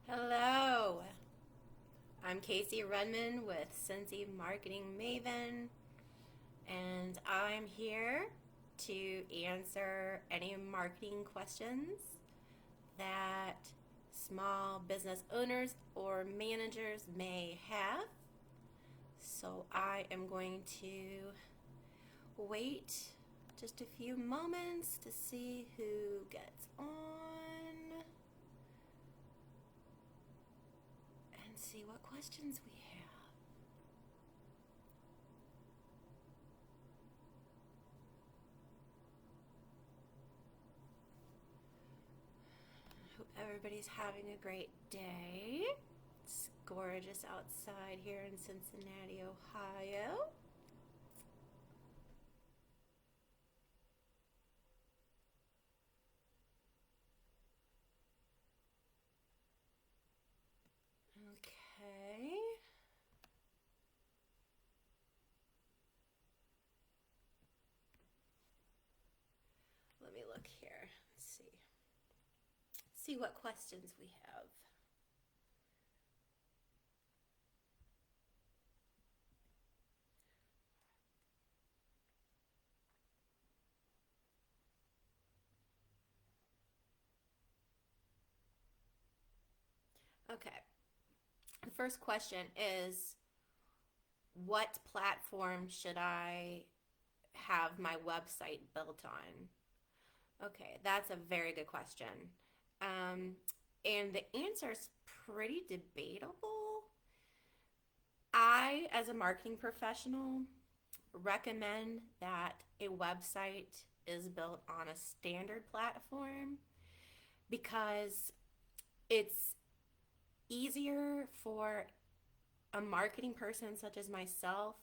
Hello, I'm Casey Rudman with Cincy Marketing Maven, and I'm here to answer any marketing questions that small business owners or managers may have. So I am going to wait just a few moments to see who gets on and see what questions we have. Hope everybody's having a great day. It's gorgeous outside here in Cincinnati, Ohio. Okay. Let me look here. Let's see. See what questions we have. Okay. The first question is, what platform should I have my website built on? Okay, that's a very good question. Um, and the answer is pretty debatable. I, as a marketing professional, recommend that a website is built on a standard platform because it's easier for a marketing person such as myself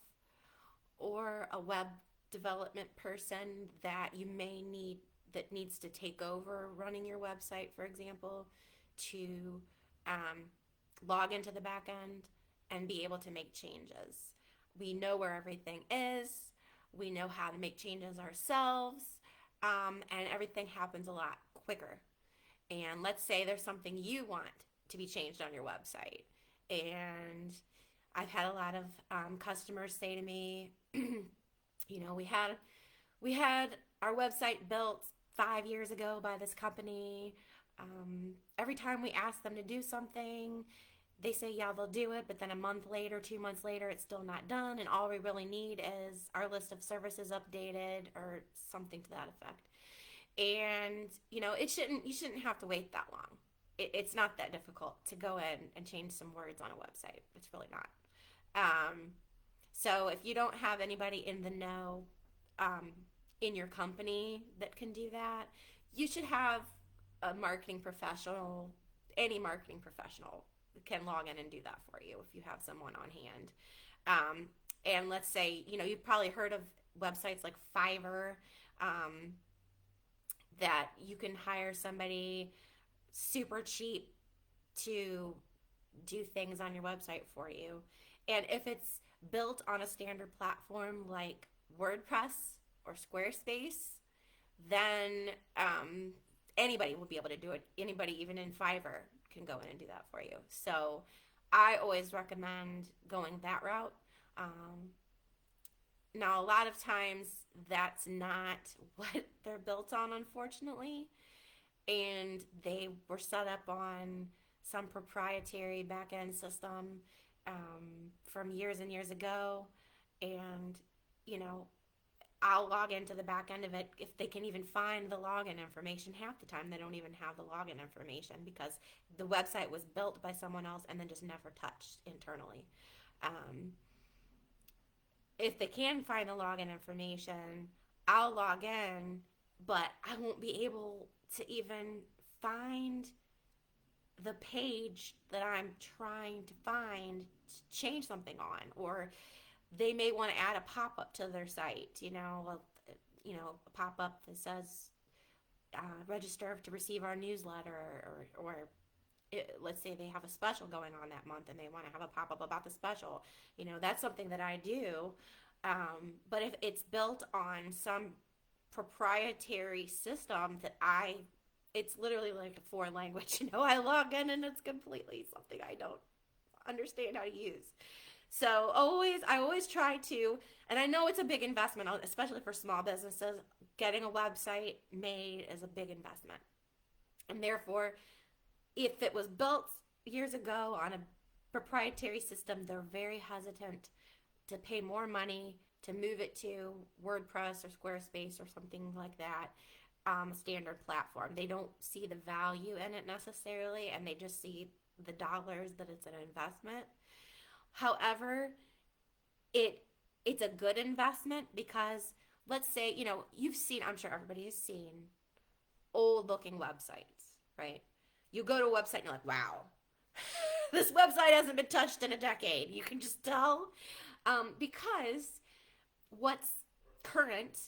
or a web development person that you may need that needs to take over running your website, for example, to um, log into the back end and be able to make changes. We know where everything is, we know how to make changes ourselves, and everything happens a lot quicker. And let's say there's something you want to be changed on your website, and I've had a lot of customers say to me, we had our website built 5 years ago by this company. Every time we ask them to do something, they say, yeah, they'll do it, but then a month later, 2 months later, it's still not done. And all we really need is our list of services updated or something to that effect. And, you shouldn't have to wait that long. It's not that difficult to go in and change some words on a website. It's really not. Um, so if you don't have anybody in the know um, in your company that can do that, you should have a marketing professional, any marketing professional can log in and do that for you if you have someone on hand. Um, and let's say, you've probably heard of websites like Fiverr, um, that you can hire somebody super cheap to do things on your website for you. And if it's built on a standard platform like WordPress or Squarespace, then anybody will be able to do it. Anybody, even in Fiverr, can go in and do that for you. So I always recommend going that route. Um, Now, a lot of times that's not what they're built on, unfortunately, and they were set up on some proprietary back end system from years and years ago. And, you know, I'll log into the back end of it if they can even find the login information. Half the time, they don't even have the login information because the website was built by someone else and then just never touched internally. Um, if they can find the login information, I'll log in, but I won't be able to even find the page that I'm trying to find to change something on, or they may want to add a pop up to their site. A pop up that says register to receive our newsletter, or let's say they have a special going on that month and they want to have a pop up about the special. That's something that I do. But if it's built on some proprietary system that I it's literally like a foreign language. I log in and it's completely something I don't understand how to use. So I always try to, and I know it's a big investment, especially for small businesses. Getting a website made is a big investment. And therefore, if it was built years ago on a proprietary system, they're very hesitant to pay more money to move it to WordPress or Squarespace or something like that, a standard platform. They don't see the value in it necessarily, and they just see the dollars that it's an investment. However, it it's a good investment because let's say, you've seen, I'm sure everybody has seen old looking websites, right? You go to a website and you're like, wow, this website hasn't been touched in a decade. You can just tell, because what's current,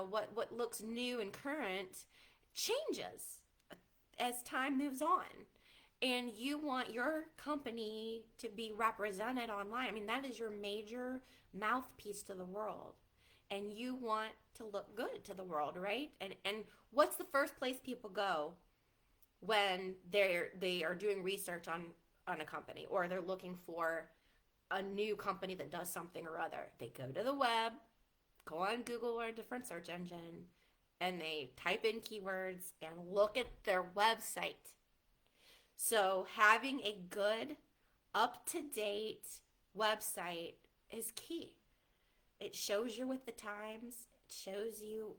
what looks new and current changes as time moves on. And you want your company to be represented online. I mean, that is your major mouthpiece to the world. And you want to look good to the world, right? And what's the first place people go when they are doing research on a company, or they're looking for a new company that does something or other? They go to the web, go on Google or a different search engine, and they type in keywords and look at their website. So having a good, up-to-date website is key. It shows you're with the times. It shows you,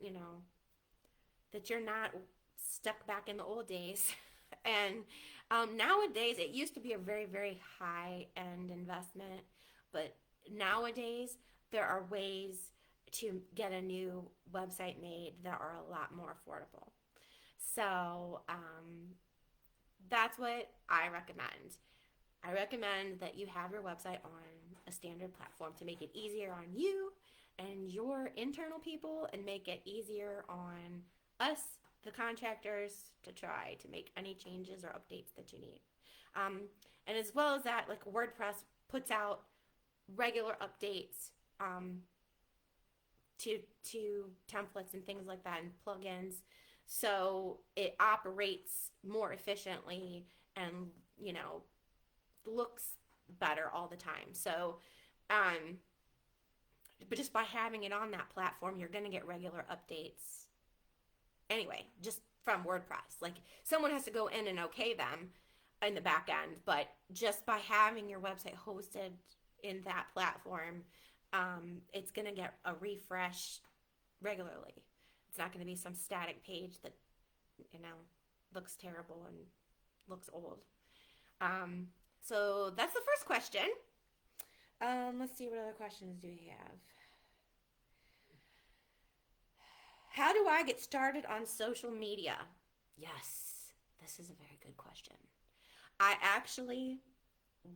that you're not stuck back in the old days. And nowadays, it used to be a very, very high-end investment, but nowadays there are ways to get a new website made that are a lot more affordable. So that's what I recommend. I recommend that you have your website on a standard platform to make it easier on you and your internal people, and make it easier on us, the contractors, to try to make any changes or updates that you need. And as well as that, like WordPress puts out regular updates to templates and things like that and plugins, so it operates more efficiently and looks better all the time. So but just by having it on that platform, you're going to get regular updates anyway, just from WordPress. Like, someone has to go in and okay them in the back end, but just by having your website hosted in that platform, it's going to get a refresh regularly. It's not going to be some static page that, looks terrible and looks old. So that's the first question. Let's see, what other questions do we have? How do I get started on social media? Yes, this is a very good question. I actually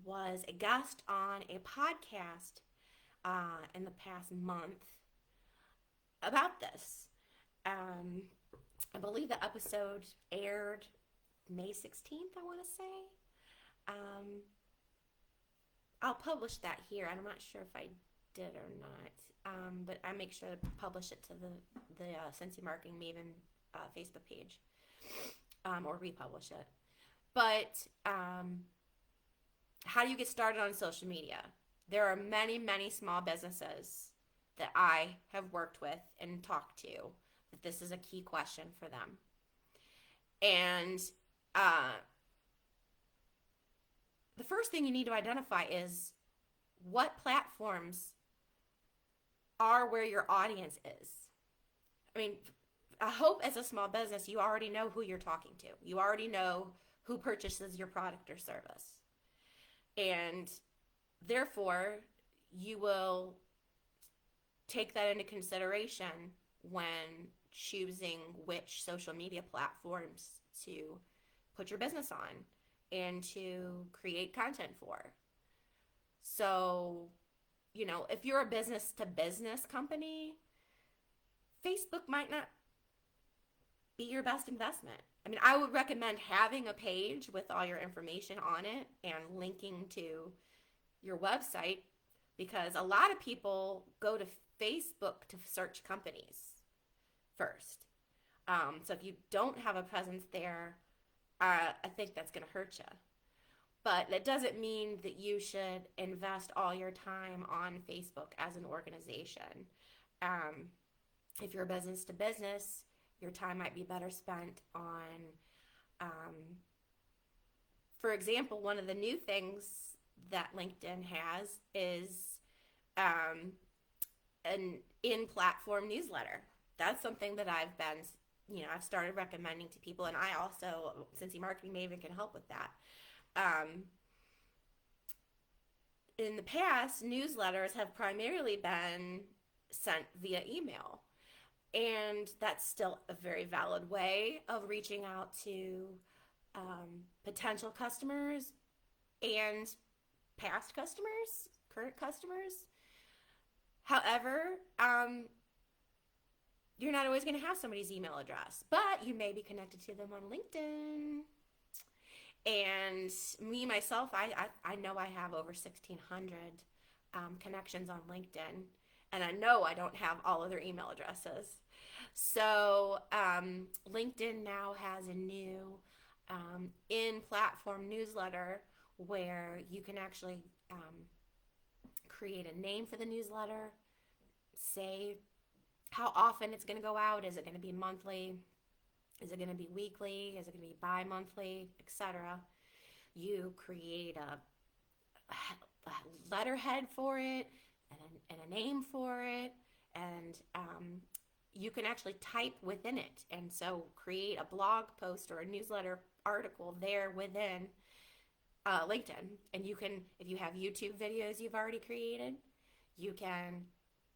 was a guest on a podcast in the past month about this. I believe the episode aired May 16th, I want to say. I'll publish that here. I'm not sure if I did or not, but I make sure to publish it to the Cincy Marketing Maven Facebook page, or republish it. But how do you get started on social media? There are many, many small businesses that I have worked with and talked to that this is a key question for them. And the first thing you need to identify is what platforms are where your audience is. I mean, I hope as a small business you already know who you're talking to. You already know who purchases your product or service. And therefore, you will take that into consideration when choosing which social media platforms to put your business on and to create content for. So, if you're a business to business company, Facebook might not be your best investment. I mean, I would recommend having a page with all your information on it and linking to your website, because a lot of people go to Facebook to search companies first. So if you don't have a presence there, I think that's going to hurt you. But that doesn't mean that you should invest all your time on Facebook as an organization. Um, if you're business to business, your time might be better spent on, um, for example, one of the new things that LinkedIn has is um, an in-platform newsletter. That's something that I've started recommending to people, and I also, Cincy Marketing Maven, can help with that. Um, in the past, newsletters have primarily been sent via email, and that's still a very valid way of reaching out to potential customers and past customers, current customers. However, you're not always going to have somebody's email address, but you may be connected to them on LinkedIn. And me, myself, I know I have over 1,600 connections on LinkedIn, and I know I don't have all of their email addresses. So LinkedIn now has a new in-platform newsletter where you can actually create a name for the newsletter, say how often it's going to go out. Is it going to be monthly? Is it going to be weekly? Is it going to be bi-monthly, etc.? You create a letterhead for it and a name for it, and you can actually type within it. And so create a blog post or a newsletter article there within LinkedIn. And you can, if you have YouTube videos you've already created, you can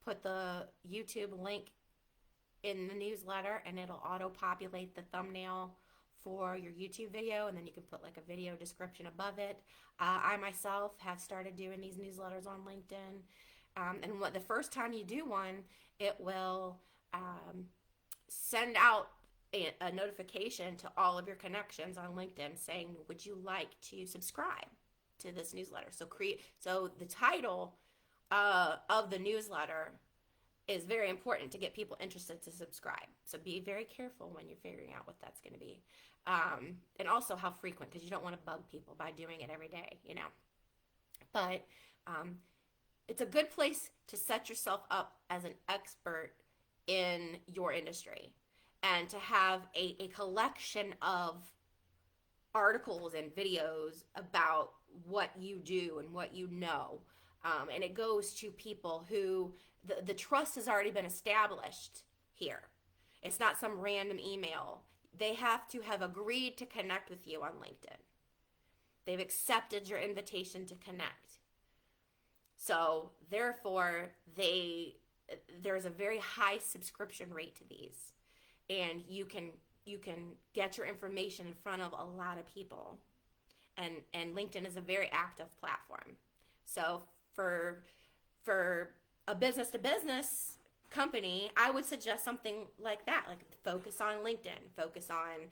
put the YouTube link in the newsletter and it'll auto-populate the thumbnail for your YouTube video, and then you can put like a video description above it. I myself have started doing these newsletters on LinkedIn, and the first time you do one, it will send out a notification to all of your connections on LinkedIn saying, would you like to subscribe to this newsletter? So the title of the newsletter is very important to get people interested to subscribe. So be very careful when you're figuring out what that's going to be. And also how frequent, because you don't want to bug people by doing it every day, you know. But it's a good place to set yourself up as an expert in your industry and to have a collection of articles and videos about what you do and what you know. And it goes to people who the trust has already been established here. It's not some random email. They have to have agreed to connect with you on LinkedIn. They've accepted your invitation to connect. So therefore, there's a very high subscription rate to these, and you can get your information in front of a lot of people. And LinkedIn is a very active platform. So for a business to business company, I would suggest something like that, like focus on LinkedIn, focus on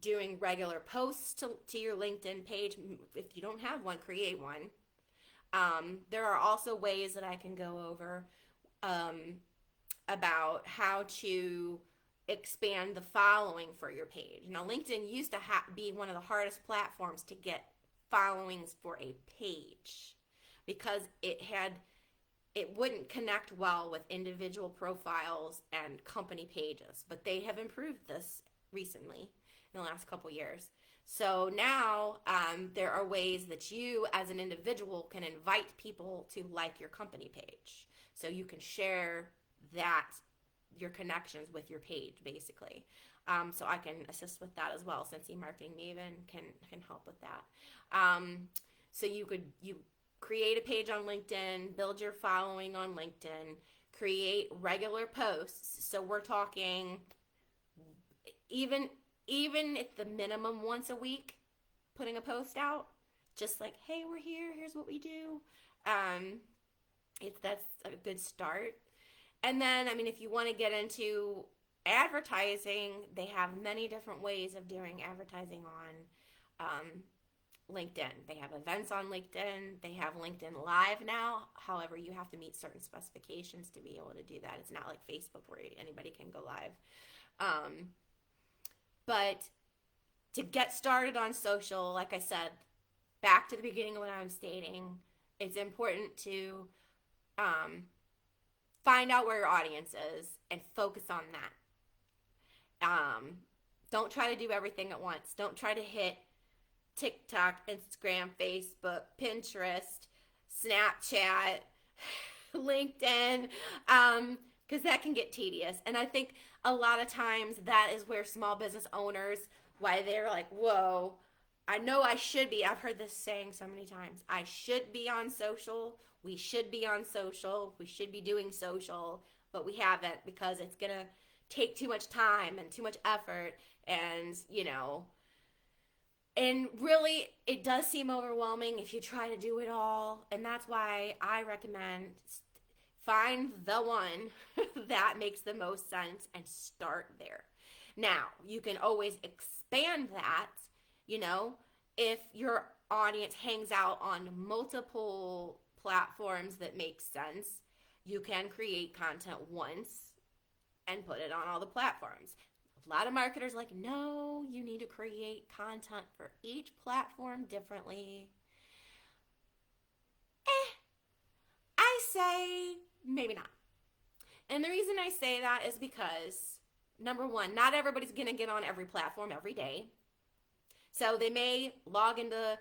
doing regular posts to your LinkedIn page. If you don't have one, create one. There are also ways that I can go over about how to expand the following for your page. Now, LinkedIn used to be one of the hardest platforms to get followings for a page because it wouldn't connect well with individual profiles and company pages, but they have improved this recently in the last couple years. So now there are ways that you as an individual can invite people to like your company page. So you can share your connections with your page, basically. So I can assist with that as well. Cincy Marketing Maven can help with that. So you create a page on LinkedIn, build your following on LinkedIn, create regular posts. So we're talking even at the minimum once a week, putting a post out, just like, hey, we're here, here's what we do. That's a good start. And then, I mean, if you want to get into advertising, they have many different ways of doing advertising on LinkedIn. They have events on LinkedIn. They have LinkedIn Live now. However, you have to meet certain specifications to be able to do that. It's not like Facebook where anybody can go live. But to get started on social, like I said, back to the beginning of what I'm stating, it's important to find out where your audience is and focus on that. Don't try to do everything at once. Don't try to hit TikTok, Instagram, Facebook, Pinterest, Snapchat, LinkedIn, because that can get tedious. And I think a lot of times that is where small business owners, why they're like, whoa, I know I should be. I've heard this saying so many times. I should be on social. We should be on social. We should be doing social, but we haven't because it's going to take too much time and too much effort. And, and really, it does seem overwhelming if you try to do it all. And that's why I recommend find the one that makes the most sense and start there. Now, you can always expand that, if your audience hangs out on multiple platforms that make sense, you can create content once and put it on all the platforms. A lot of marketers are like, no, you need to create content for each platform differently. I say maybe not. And the reason I say that is because, number one, not everybody's going to get on every platform every day. So they may log into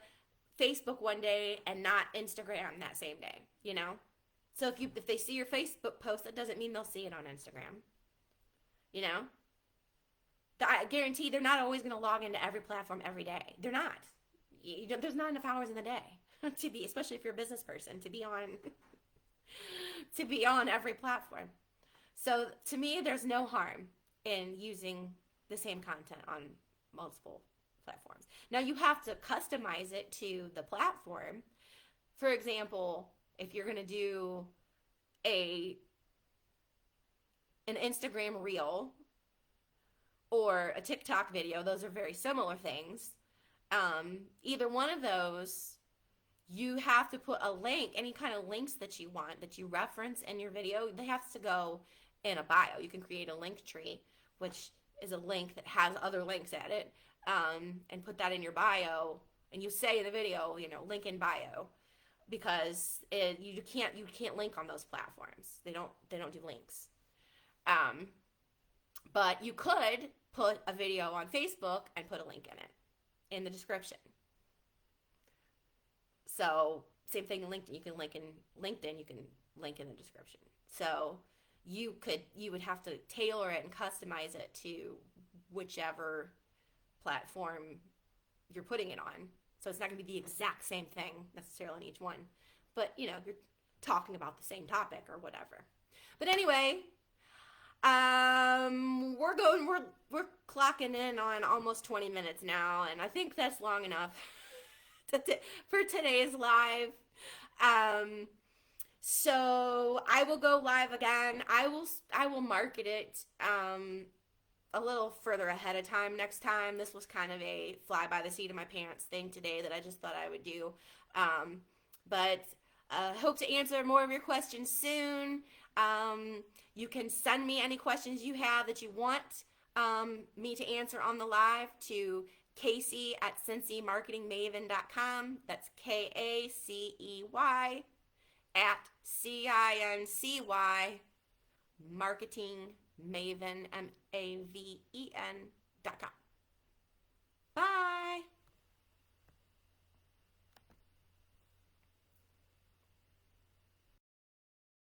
Facebook one day and not Instagram that same day, So if they see your Facebook post, that doesn't mean they'll see it on Instagram. I guarantee they're not always going to log into every platform every day. They're not. There's not enough hours in the day to be, especially if you're a business person, to be on every platform. So to me, there's no harm in using the same content on multiple platforms. Now you have to customize it to the platform. For example, if you're going to do an Instagram reel or a TikTok video, those are very similar things. Either one of those, you have to put a link, any kind of links that you want, that you reference in your video, they have to go in a bio. You can create a link tree, which is a link that has other links at it, and put that in your bio, and you say in the video, link in bio, because you can't link on those platforms. They don't do links. But you could put a video on Facebook and put a link in it in the description. So same thing in LinkedIn. You can link in LinkedIn. You can link in the description. So you would have to tailor it and customize it to whichever platform you're putting it on. So it's not going to be the exact same thing necessarily in each one, but you're talking about the same topic or whatever. But anyway, we're clocking in on almost 20 minutes now, and I think that's long enough for today's live. So I will go live again. I will market it a little further ahead of time next time. This was kind of a fly by the seat of my pants thing today that I just thought I would do. But hope to answer more of your questions soon. You can send me any questions you have that you want me to answer on the live to Casey at CincyMarketingMaven.com. That's KACEY at CINCY marketingmaven, MAVEN.com.